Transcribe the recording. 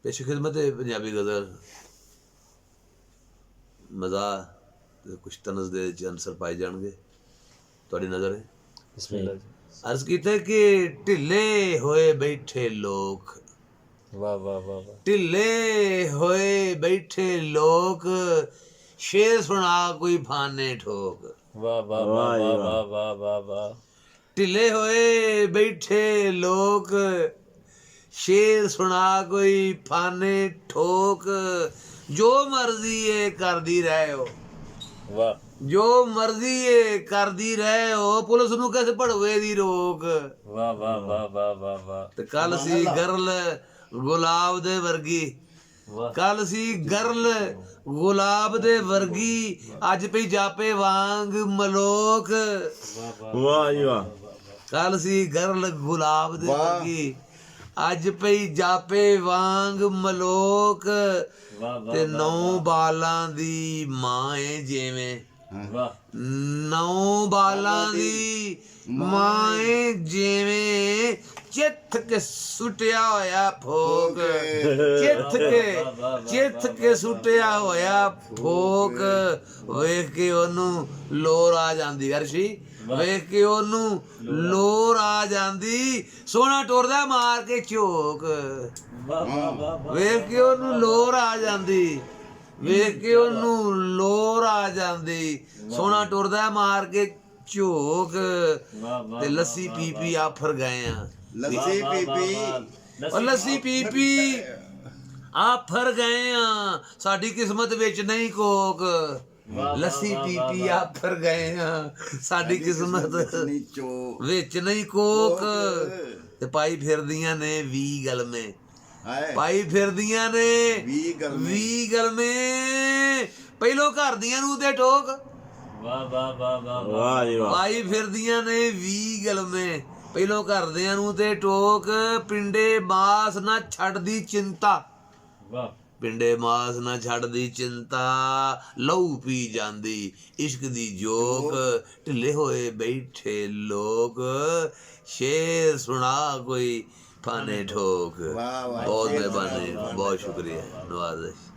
पेश खिदमत है पंजाबी गज़ल मज़ा ते कुछ तनज़ दे अंसर पाए जाएंगे तुहाडी नज़र है। बिस्मिल्लाह जी। अर्ज कीता कि ढिले होए बैठे लोग, वाह वाह वाह वाह। ढिले होए बैठे लोग, शेर सुना कोई फाने ठोक। वाह वाह वाह वाह वाह वाह वाह वाह। ढिले होए बैठे लोग, शेर सुना कोई फाने ठोक। जो मर्जी है करदी रहे हो, वाह जो मर्जी है करदी रहे हो, पुलिस नूं किस भड़वे दी रोक। वाह वाह वाह वाह वाह वाह। ते कल सी गरल गुलाब दे वर्गी, वाह कल सी गरल गुलाब दे वर्गी, अज पई जापे वांग मलोक। वाह जी वाह। कल सी गरल गुलाब दे वर्गी, अज पई जापे वांग मलोक। वाह ते नौ बालां दी मां है जिवें, वाह। 9 बालां दी मां है जिवें, चित्थ के सुटिया होया फोक। चित्थ के सुटिया होया फोक। वेख के ओनू लोर आ जांदी, अर्शी वेख के ओनू लोर आ जांदी, सोना टुरदा मार के झोक। वेख के ओनू लोर आ जांदी, वेख के ओनू लोर आ जांदी, सोना टुरदा मार के झोक। ते लस्सी पी पी आफर गए आ, लस्सी पीपी और लस्सी पी पी आफर गए आ, साडी किस्मत विच नहीं कोक। लस्सी पी पी आफर गए आ, साडी किस्मत नीचो विच नहीं कोक। ते पाई फिरदियां ने 20 गलमे, हाय पाई फिरदियां ने 20 गलमे। 20 गलमे, ਪਹਿਲੋਂ ਘਰ ਦੀਆਂ ਨੂੰ ਤੇ ਠੋਕ। ਵਾਹ ਵਾਹ ਵਾਹ ਵਾਹ ਵਾਹ ਜੀ ਵਾਹ। ਪਾਈ ਫਿਰਦੀਆਂ ਨੇ 20 ਗਲਮੇ, ਪਹਿਲੋਂ ਘਰਦਿਆਂ ਨੂੰ ਤੇ ਟੋਕ। ਪਿੰਡੇ ਮਾਸ ਨਾ ਛੱਡਦੀ ਚਿੰਤਾ, ਵਾਹ। ਪਿੰਡੇ ਮਾਸ ਨਾ ਛੱਡਦੀ ਚਿੰਤਾ, ਲਹੂ ਪੀ ਜਾਂਦੀ ਇਸ਼ਕ ਦੀ ਜੋਕ। ਢਿੱਲੇ ਹੋਏ ਬੈਠੇ ਲੋਕ, ਸ਼ੇਰ ਸੁਣਾ ਕੋਈ ਫਾਨੇ ਠੋਕ। ਵਾਹ ਵਾਹ। ਬਹੁਤ ਮਿਹਰਬਾਨੀ, ਬਹੁਤ ਸ਼ੁਕਰੀਆ, ਨਵਾਜ਼ਿਸ਼।